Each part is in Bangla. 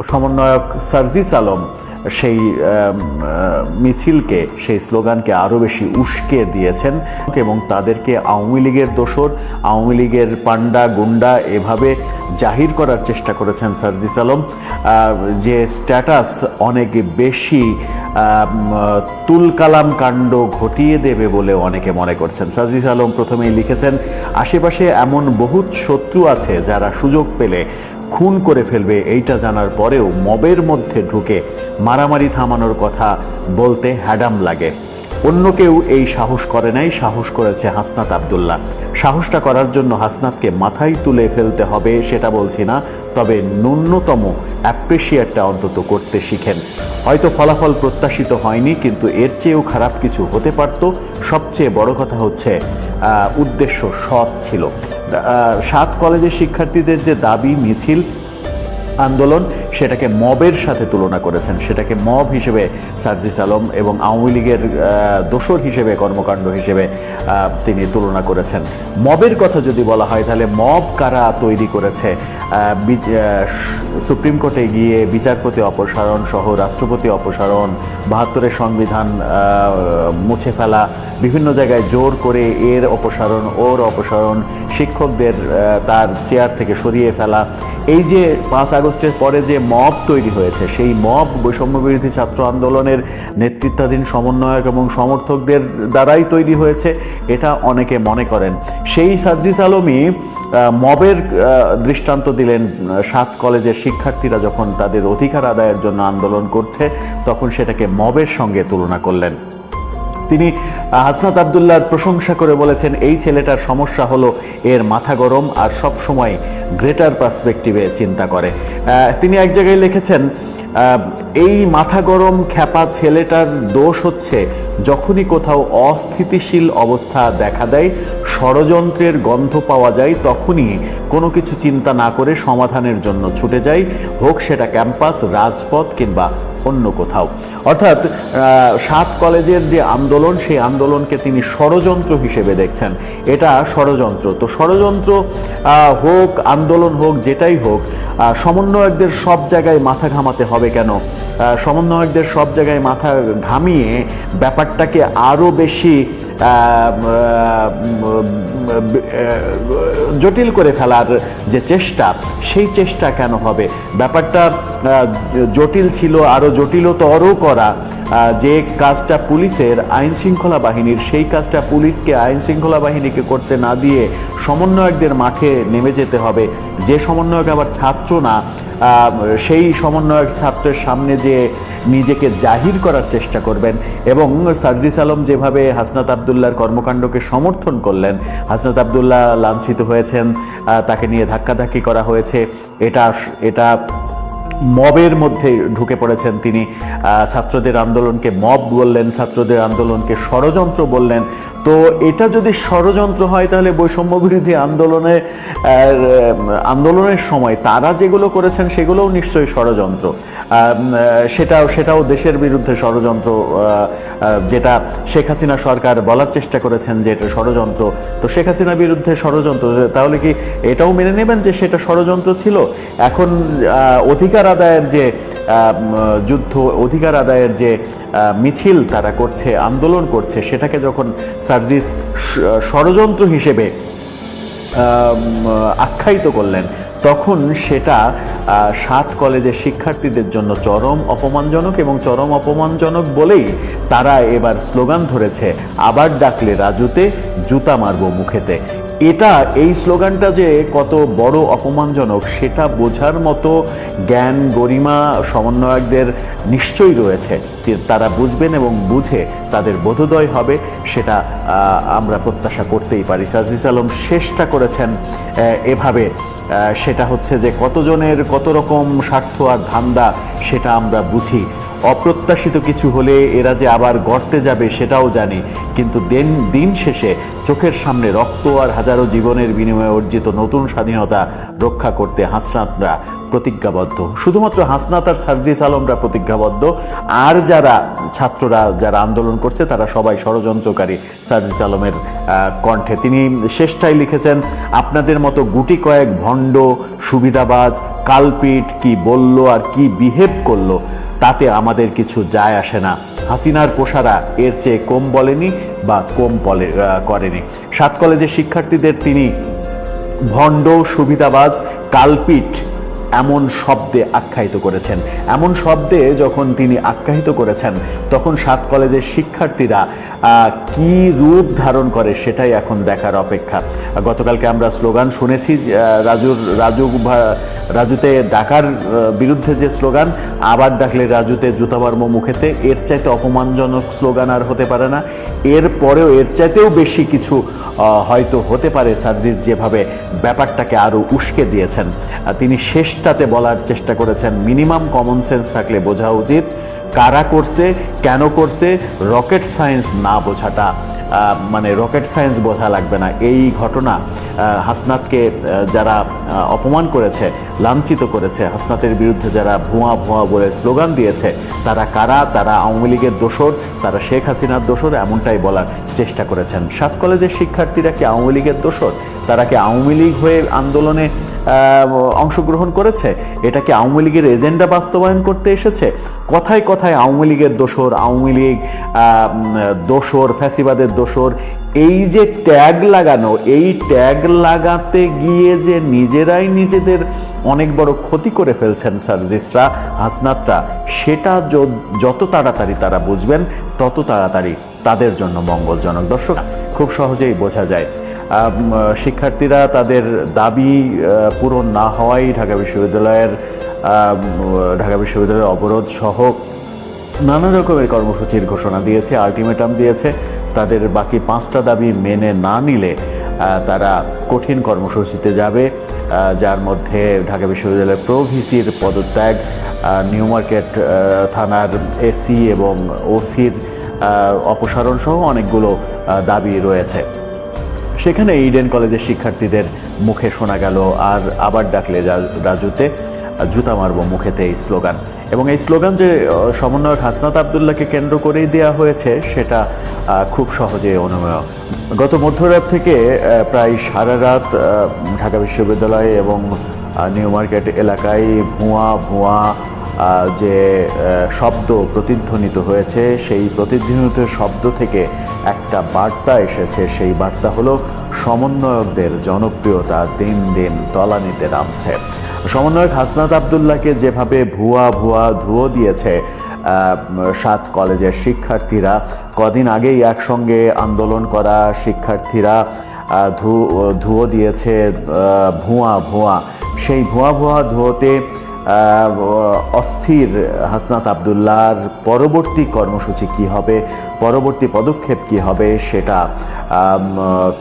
সমন্বয়ক সার্জিস আলম সেই মিছিলকে, সেই স্লোগানকে আরও বেশি উস্কে দিয়েছেন এবং তাদেরকে আওয়ামী লীগের দোসর, আওয়ামী লীগের পান্ডা গুন্ডা এভাবে জাহির করার চেষ্টা করেছেন সার্জিস আলম, যে স্ট্যাটাস অনেক বেশি তুলকালাম কাণ্ড ঘটিয়ে দেবে বলে অনেকে মনে করছেন। সার্জিস আলম প্রথমেই লিখেছেন, আশেপাশে এমন বহুত শত্রু আছে যারা সুযোগ পেলে খুন করে ফেলবে, এইটা জানার পরেও মবের মধ্যে ঢুকে মারামারি থামানোর কথা বলতে হ্যাডাম লাগে। অন্য কেউ এই সাহস করে নাই, সাহস করেছে হাসনাত আবদুল্লাহ। সাহসটা করার জন্য হাসনাতকে মাথায় তুলে ফেলতে হবে সেটা বলছি না, তবে ন্যূনতম অ্যাপ্রিসিয়েটটা অন্তত করতে শিখেন। হয়তো ফলাফল প্রত্যাশিত হয়নি, কিন্তু এর চেয়েও খারাপ কিছু হতে পারত। সবচেয়ে বড় কথা হচ্ছে উদ্দেশ্য সৎ ছিল। 7 কলেজের শিক্ষার্থীদের যে দাবি, মিছিল, আন্দোলন, সেটাকে মবের সাথে তুলনা করেছেন। সেটাকে মব হিসেবে সার্জিস আলম এবং আওয়ামী লীগের দোসর হিসেবে, কর্মকাণ্ড হিসেবে তিনি তুলনা করেছেন। মবের কথা যদি বলা হয় তাহলে মব কারা তৈরি করেছে? সুপ্রিম কোর্টে গিয়ে বিচারপতি অপসারণ সহ রাষ্ট্রপতি অপসারণ, 72-এর সংবিধান মুছে ফেলা, বিভিন্ন জায়গায় জোর করে এর অপসারণ ওর অপসারণ, শিক্ষকদের তার চেয়ার থেকে সরিয়ে ফেলা, এই যে 5 আগস্টের পরে যে মব তৈরি হয়েছে, সেই মব বৈষম্য বিরোধী ছাত্র আন্দোলনের নেতৃত্বাধীন সমন্বয়ক এবং সমর্থকদের দ্বারাই তৈরি হয়েছে, এটা অনেকে মনে করেন। সেই সার্জিস আলমই মবের দৃষ্টান্ত দিলেন। 7 কলেজের শিক্ষার্থীরা যখন তাদের অধিকার আদায়ের জন্য আন্দোলন করছে, তখন সেটাকে মবের সঙ্গে তুলনা করলেন। তিনি হাসনাত আবদুল্লাহর প্রশংসা করে বলেছেন, এই ছেলেটার সমস্যা হলো এর মাথা গরম আর সব সময় গ্রেটার পার্সপেক্টিভে চিন্তা করে। তিনি এক জায়গায় লিখেছেন, এই মাথা গরম খ্যাপা ছেলেটার দোষ হচ্ছে যখনই কোথাও অস্থিতিশীল অবস্থা দেখা দেয়, ষড়যন্ত্রের গন্ধ পাওয়া যায়, তখনই কোনো কিছু চিন্তা না করে সমাধানের জন্য ছুটে যায়, হোক সেটা ক্যাম্পাস, রাজপথ কিংবা অন্য কোথাও। অর্থাৎ 7 কলেজের যে আন্দোলন, সেই আন্দোলনকে তিনি ষড়যন্ত্র হিসেবে দেখছেন। এটা ষড়যন্ত্র। তো ষড়যন্ত্র হোক, আন্দোলন হোক, যেটাই হোক, সমন্বয়কদের সব জায়গায় মাথা ঘামাতে হবে কেন? সমন্বয়কদের সব জায়গায় মাথা ঘামিয়ে ব্যাপারটাকে আরও বেশি জটিল করে ফেলার যে চেষ্টা, সেই চেষ্টা কেন হবে? ব্যাপারটা জটিল ছিল, আরও জটিলতরও করা। যে কাজটা পুলিশের, আইন শৃঙ্খলা বাহিনীর, সেই কাজটা পুলিশকে, আইন শৃঙ্খলা বাহিনীকে করতে না দিয়ে সমন্বয়কদের মাঠে নেমে যেতে হবে। যে সমন্বয়ক আবার ছাত্র না, সেই সমন্বয়ক ছাত্রের সামনে যে নিজেকে জাহির করার চেষ্টা করবেন। এবং সার্জিস আলম যেভাবে হাসনাত আবদুল্লাহর কর্মকাণ্ডকে সমর্থন করলেন, হাসনাত আবদুল্লাহ লাঞ্ছিত হয়েছেন, তাকে নিয়ে ধাক্কাধাক্কি করা হয়েছে, এটা মবের মধ্যে ঢুকে পড়েছেন তিনি। ছাত্রদের আন্দোলনকে মব বললেন, ছাত্রদের আন্দোলনকে ষড়যন্ত্র বললেন। তো এটা যদি ষড়যন্ত্র হয়, তাহলে বৈষম্য বিরোধী আন্দোলনের সময় তারা যেগুলো করেছেন সেগুলোও নিশ্চয়ই ষড়যন্ত্র। সেটাও দেশের বিরুদ্ধে ষড়যন্ত্র, যেটা শেখ হাসিনা সরকার বলার চেষ্টা করেছেন যে এটা ষড়যন্ত্র। তো শেখ হাসিনার বিরুদ্ধে ষড়যন্ত্র, তাহলে কি এটাও মেনে নেবেন যে সেটা ষড়যন্ত্র ছিল? এখন অধিকার আদায়ের যে যুদ্ধ, অধিকার আদায়ের যে মিছিল তারা করছে, আন্দোলন করছে, সেটাকে যখন সার্জিস ষড়যন্ত্র হিসেবে আখ্যায়িত করলেন, তখন সেটা 7 কলেজের শিক্ষার্থীদের জন্য চরম অপমানজনক। এবং চরম অপমানজনক বলেই তারা এবার স্লোগান ধরেছে, আবার ডাকলে রাজুতে, জুতা মারবো মুখেতে। এই স্লোগানটা যে কত বড় অপমানজনক, সেটা বোঝার মতো জ্ঞান, গরিমা সমন্বয়কদের নিশ্চয়ই রয়েছে। তারা বুঝবেন এবং বুঝে তাদের বোধোদয় হবে, সেটা আমরা প্রত্যাশা করতেই পারি। সার্জিস আলম শেষটা করেছেন এভাবে, সেটা হচ্ছে যে কতজনের কত রকম স্বার্থ আর ধান্দা, সেটা আমরা বুঝি। অপ্রত্যাশিত কিছু হলে এরা যে আবার গর্তে যাবে সেটাও জানি, কিন্তু দিন শেষে চোখের সামনে রক্ত আর হাজারো জীবনের বিনিময়ে অর্জিত নতুন স্বাধীনতা রক্ষা করতে হাসনাতরা প্রতিজ্ঞাবদ্ধ। শুধুমাত্র হাসনাত আর সার্জিস আলমরা প্রতিজ্ঞাবদ্ধ, আর যারা ছাত্ররা যারা আন্দোলন করছে তারা সবাই ষড়যন্ত্রকারী। সার্জিস আলমের কণ্ঠে তিনি শেষটাই লিখেছেন, আপনাদের মতো গুটি কয়েক ভণ্ড, সুবিধাবাজ, কালপিট কি বলল আর কি বিহেভ করলো তাতে আমাদের কিছু যায় আসে না। হাসিনার পোষারা এর চেয়ে কম বলেনি বা কম করেনি। 7 কলেজের শিক্ষার্থীদের তিনি ভণ্ড, সুবিধাবাজ, কালপিট এমন শব্দে আখ্যায়িত করেছেন। এমন শব্দে যখন তিনি আখ্যায়িত করেছেন তখন 7 কলেজের শিক্ষার্থীরা কি রূপ ধারণ করে সেটাই এখন দেখার অপেক্ষা। গতকালকে আমরা স্লোগান শুনেছি, রাজুতে ডাকার বিরুদ্ধে যে স্লোগান, আবার ডাকলে রাজুতে জুতা মারবো মুখেতে, এর চাইতে অপমানজনক স্লোগান আর হতে পারে না। এরপরেও এর চাইতেও বেশি কিছু হয়তো হতে পারে। সার্জিস যেভাবে ব্যাপারটাকে আরও উস্কে দিয়েছেন, তিনি শেষটাতে বলার চেষ্টা করেছেন মিনিমাম কমন সেন্স থাকলে বোঝা উচিত কারা করছে, কেন করছে। রকেট সায়েন্স না বোঝাটা, মানে রকেট সায়েন্স বোঝা লাগবে না। এই ঘটনা হাসনাতকে যারা অপমান করেছে, লাঞ্ছিত করেছে, হাসনাতের বিরুদ্ধে যারা ভুয়া ভুয়া বলে স্লোগান দিয়েছে, তারা কারা? তারা আওয়ামী লীগের দোসর, তারা শেখ হাসিনার দোসর, এমনটাই বলার চেষ্টা করেছেন। 7 কলেজের শিক্ষার্থীরা কি আওয়ামী লীগের দোসর? তারা কি আওয়ামী লীগ হয়ে আন্দোলনে অংশগ্রহণ করেছে? এটা কি আওয়ামী লীগের এজেন্ডা বাস্তবায়ন করতে এসেছে? কথায় কথায় আওয়ামী লীগের দোসর, আওয়ামী লীগ দোসর, ফ্যাসিবাদের দোসর, এই যে ট্যাগ লাগানো, এই ট্যাগ লাগাতে গিয়ে যে নিজেরাই নিজেদের অনেক বড় ক্ষতি করে ফেলছেন সার্জিসরা, হাসনাতরা, সেটা যত তাড়াতাড়ি তারা বুঝবেন তত তাড়াতাড়ি তাদের জন্য মঙ্গলজনক। দর্শক, খুব সহজেই বোঝা যায় শিক্ষার্থীরা তাদের দাবি পূরণ না হওয়ায় ঢাকা বিশ্ববিদ্যালয়ের অবরোধ সহ নানা রকমের কর্মসূচির ঘোষণা দিয়েছে, আলটিমেটাম দিয়েছে। তাদের বাকি 5টা দাবি মেনে না নিলে তারা কঠিন কর্মসূচিতে যাবে, যার মধ্যে ঢাকা বিশ্ববিদ্যালয়ের প্রো ভিসির পদত্যাগ, নিউ মার্কেট থানার এসি এবং ওসির অপসারণ সহ অনেকগুলো দাবি রয়েছে। সেখানে ইডেন কলেজের শিক্ষার্থীদের মুখে শোনা গেল আর আবার ডাকলে রাজুতে জুতা মারবো মুখেতে এই স্লোগান। এবং এই স্লোগান যে সমন্বয়ক হাসনাত আবদুল্লাহকে কেন্দ্র করেই দেওয়া হয়েছে সেটা খুব সহজেই অনুমেয়। গত মধ্যরাত থেকে প্রায় সারা রাত ঢাকা বিশ্ববিদ্যালয় এবং নিউ মার্কেট এলাকায় ভুয়া ভুয়া যে শব্দ প্রতিধ্বনিত হয়েছে, সেই প্রতিধ্বনিত শব্দ থেকে একটা বার্তা এসেছে। সেই বার্তা হলো সমন্বয়কদের জনপ্রিয়তা দিন দিন তলানিতে নামছে। সমন্বয়ক হাসনাত আবদুল্লাহকে যেভাবে ভুয়া ভুয়া ধুয়ো দিয়েছে 7 কলেজের শিক্ষার্থীরা, কদিন আগেই একসঙ্গে আন্দোলন করা শিক্ষার্থীরা ধুয়ো দিয়েছে ভুয়া ভুয়া, সেই ভুয়া ভুয়া ধুয়োতে অস্থির হাসনাত আবদুল্লাহর পরবর্তী কর্মসূচি কি হবে, পরবর্তী পদক্ষেপ কি হবে, সেটা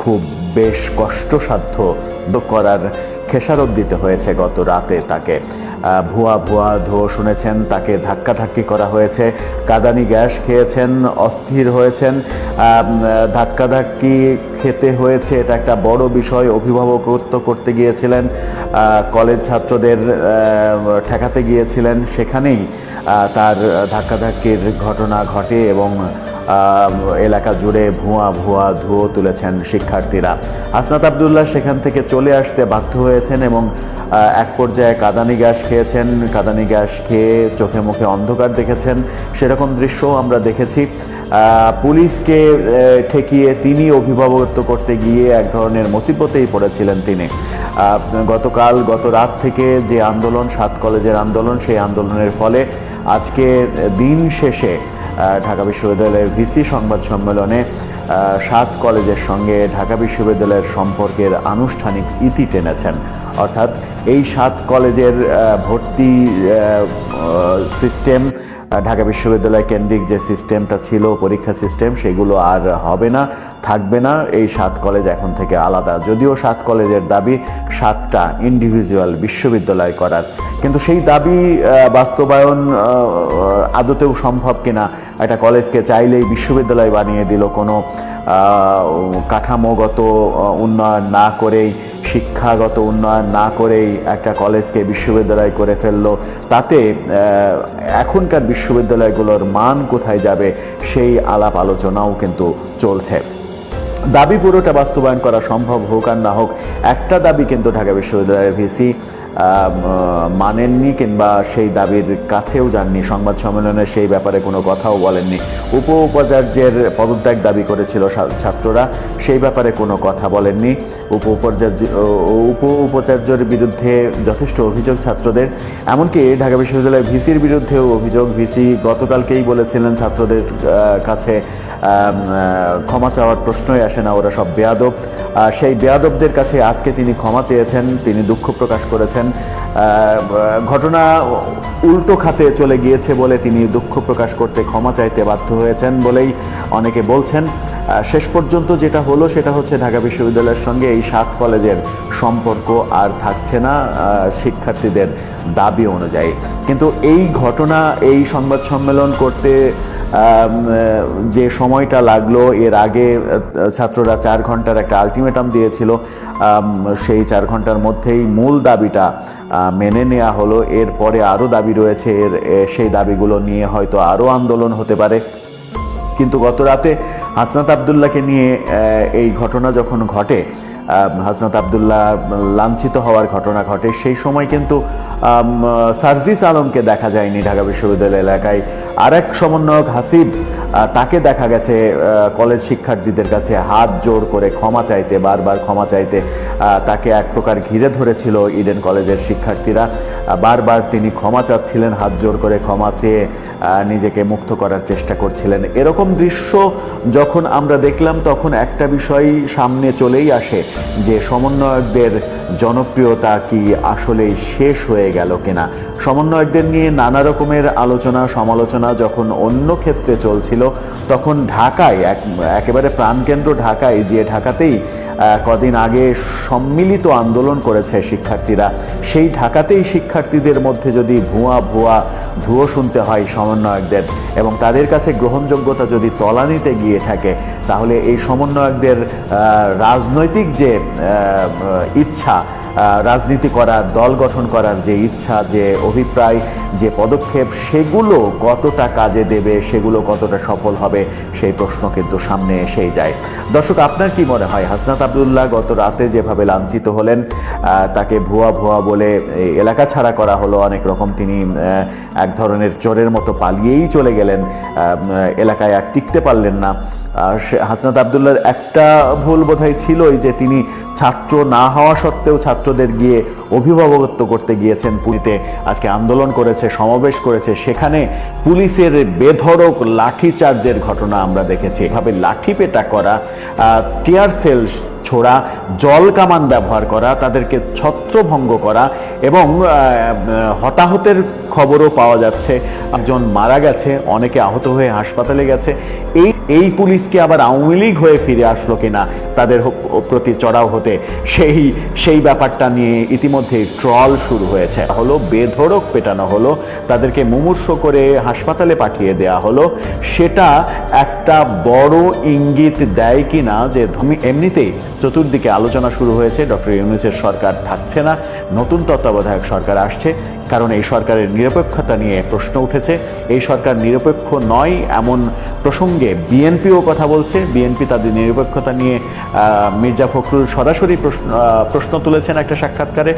খুব বেশ কষ্টসাধ্য করার খেসারত দিতে হয়েছে গত রাতে তাকে। ভুয়া ভুয়া ধোঁ শুনেছেন, তাকে ধাক্কাধাক্কি করা হয়েছে, কাঁদানি গ্যাস খেয়েছেন, অস্থির হয়েছেন, ধাক্কাধাক্কি খেতে হয়েছে, এটা একটা বড় বিষয়। অভিভাবকত্ব করতে গিয়েছিলেন, কলেজ ছাত্রদের ঠেকাতে গিয়েছিলেন, সেখানেই তার ধাক্কাধাক্কির ঘটনা ঘটে এবং এলাকা জুড়ে ভুয়া ভুয়া ধুয়ো তুলেছেন শিক্ষার্থীরা। হাসনাত আবদুল্লাহ সেখান থেকে চলে আসতে বাধ্য হয়েছেন এবং এক পর্যায়ে কাঁদানি গ্যাস খেয়েছেন। কাঁদানি গ্যাস খেয়ে চোখে মুখে অন্ধকার দেখেছেন, সেরকম দৃশ্যও আমরা দেখেছি। পুলিশকে ঠেকিয়ে তিনি অভিভাবকত্ব করতে গিয়ে এক ধরনের মুসিবতেই পড়েছিলেন তিনি। গত রাত থেকে যে আন্দোলন, 7 কলেজের আন্দোলন, সেই আন্দোলনের ফলে আজকে দিন শেষে ঢাকা বিশ্ববিদ্যালয়ের ভিসি সংবাদ সম্মেলনে 7 কলেজের সঙ্গে ঢাকা বিশ্ববিদ্যালয়ের সম্পর্কের আনুষ্ঠানিক ইতি টেনেছেন। অর্থাৎ এই 7 কলেজের ভর্তি সিস্টেম, ঢাকা বিশ্ববিদ্যালয় কেন্দ্রিক যে সিস্টেমটা ছিল, পরীক্ষা সিস্টেম, সেগুলো আর হবে না, থাকবে না। এই 7 কলেজ এখন থেকে আলাদা। যদিও 7 কলেজের দাবি 7টা ইন্ডিভিজুয়াল বিশ্ববিদ্যালয় করার, কিন্তু সেই দাবি বাস্তবায়ন আদতেও সম্ভব কিনা, একটা কলেজকে চাইলেই বিশ্ববিদ্যালয় বানিয়ে দিল, কোনো কাঠামোগত উন্নয়ন না করেই, শিক্ষাগত উন্নয়ন না করেই একটা কলেজকে বিশ্ববিদ্যালয় করে ফেললো, তাতে এখনকার বিশ্ববিদ্যালয়গুলোর মান কোথায় যাবে সেই আলাপ আলোচনাও কিন্তু চলছে। দাবি পুরোটা বাস্তবায়ন করা সম্ভব হোক আর না হোক, একটা দাবি কিন্তু ঢাকা বিশ্ববিদ্যালয়ের ভিসি মানেননি কিংবা সেই দাবির কাছেও যাননি। সংবাদ সম্মেলনে সেই ব্যাপারে কোনো কথাও বলেননি। উপাচার্যের পদত্যাগ দাবি করেছিল ছাত্ররা, সেই ব্যাপারে কোনো কথা বলেননি। উপাচার্যের বিরুদ্ধে যথেষ্ট অভিযোগ ছাত্রদের, এমনকি ঢাকা বিশ্ববিদ্যালয়ের ভিসির বিরুদ্ধেও অভিযোগ। ভিসি গতকালকেই বলেছিলেন ছাত্রদের কাছে ক্ষমা চাওয়ার প্রশ্নই আসে না, ওরা সব বেয়াদব। সেই বেয়াদবদের কাছে আজকে তিনি ক্ষমা চেয়েছেন, তিনি দুঃখ প্রকাশ করেছেন। ঘটনা উল্টো খাতে চলে গিয়েছে বলে তিনি দুঃখ প্রকাশ করতে ক্ষমা চাইতে বাধ্য হয়েছেন বলেই অনেকে বলছেন। শেষ পর্যন্ত যেটা হলো সেটা হচ্ছে ঢাকা বিশ্ববিদ্যালয়ের সঙ্গে এই 7 কলেজের সম্পর্ক আর থাকছে না শিক্ষার্থীদের দাবি অনুযায়ী। কিন্তু এই ঘটনা, এই সংবাদ সম্মেলন করতে যে সময়টা লাগলো, এর আগে ছাত্ররা 4 ঘন্টার একটা আলটিমেটাম দিয়েছিল, সেই 4 ঘন্টার মধ্যেই মূল দাবিটা মেনে নেওয়া হলো। এরপরে আরও দাবি রয়েছে, সেই দাবিগুলো নিয়ে হয়তো আরও আন্দোলন হতে পারে। কিন্তু গত রাতে হাসনাত আবদুল্লাহকে নিয়ে এই ঘটনা যখন ঘটে, হাসনাত আবদুল্লাহ লাঞ্ছিত হওয়ার ঘটনা ঘটে, সেই সময় কিন্তু সার্জিস আলমকে দেখা যায়নি ঢাকা বিশ্ববিদ্যালয় এলাকায়। আরেক সমন্বয়ক হাসিব, তাকে দেখা গেছে কলেজ শিক্ষার্থীদের কাছে হাত জোর করে ক্ষমা চাইতে, বারবার ক্ষমা চাইতে। তাকে এক প্রকার ঘিরে ধরেছিল ইডেন কলেজের শিক্ষার্থীরা। বারবার তিনি ক্ষমা চাচ্ছিলেন, হাত জোর করে ক্ষমা চেয়ে নিজেকে মুক্ত করার চেষ্টা করছিলেন। এরকম দৃশ্য যখন আমরা দেখলাম, তখন একটা বিষয় সামনে চলেই আসে যে সমন্বয়কদের জনপ্রিয়তা কি আসলেই শেষ হয়ে গেল কিনা। সমন্বয়কদের নিয়ে নানা রকমের আলোচনা সমালোচনা যখন অন্য ক্ষেত্রে চলছিল, তখন ঢাকায় একেবারে প্রাণকেন্দ্র ঢাকায়, যে ঢাকাতেই কদিন আগে সম্মিলিত আন্দোলন করেছে শিক্ষার্থীরা, সেই ঢাকাতেই শিক্ষার্থীদের মধ্যে যদি ধুয়ো শুনতে হয় সমন্বয়কদের এবং তাদের কাছে গ্রহণযোগ্যতা যদি তলানিতে গিয়ে থাকে, তাহলে এই সমন্বয়কদের রাজনৈতিক যে ইচ্ছা, রাজনীতি করার, দল গঠন করার যে ইচ্ছা, যে অভিপ্রায়, যে পদক্ষেপ, সেগুলো কতটা কাজে দেবে, সেগুলো কতটা সফল হবে, সেই প্রশ্ন কিন্তু সামনে এসেই যায়। দর্শক, আপনার কি মনে হয় হাসনাত আবদুল্লাহ গত রাতে যেভাবে লাঞ্ছিত হলেন, তাকে ভুয়া বলে এলাকা ছাড়া করা হলো, অনেক রকম তিনি এক ধরনের চোরের মতো পালিয়েই চলে গেলেন, এলাকায় আর টিকতে পারলেন না। হাসনাত আবদুল্লাহর একটা ভুল বোধহয় ছিলই যে তিনি ছাত্র না হওয়া সত্ত্বেও ছাত্রদের গিয়ে অভিভাবকত্ব করতে গিয়েছেন। পুরীতে আজকে আন্দোলন করেছে, সমাবেশ করেছে, সেখানে পুলিশের বেধড়ক লাঠিচার্জের ঘটনা আমরা দেখেছি। এভাবে লাঠি পেটা করা, টিয়ার সেল ছোড়া, জল কামান ব্যবহার করা, তাদেরকে ছত্রভঙ্গ করা এবং হতাহতের খবরও পাওয়া যাচ্ছে। একজন মারা গেছে, অনেকে আহত হয়ে হাসপাতালে গেছে। এই পুলিশকে আবার আওয়ামী লীগ হয়ে ফিরে আসলো কিনা তাদের প্রতি চড়াও হতে, সেই ব্যাপারটা নিয়ে ইতিমধ্যে ট্রল শুরু হয়েছে। হলো বেধড়ক পেটানো হলো, তাদেরকে মুমূর্ষ করে হাসপাতালে পাঠিয়ে দেয়া হলো। সেটা একটা বড় ইঙ্গিত দেয় কিনা যে এমনিতেই চতুর্দিকে আলোচনা শুরু হয়েছে, ডক্টর ইউনূসের সরকার থাকছে না, নতুন তত্ত্বাবধায়ক সরকার আসছে। কারণ এই সরকারের নিরপেক্ষতা নিয়ে প্রশ্ন উঠেছে। এই সরকার নিরপেক্ষ নয় এমন প্রসঙ্গে বিএনপিও কথা বলছে। বিএনপি তাদের নিরপেক্ষতা নিয়ে মির্জা ফখরুল সরাসরি প্রশ্ন তুলেছেন একটা সাক্ষাৎকারে।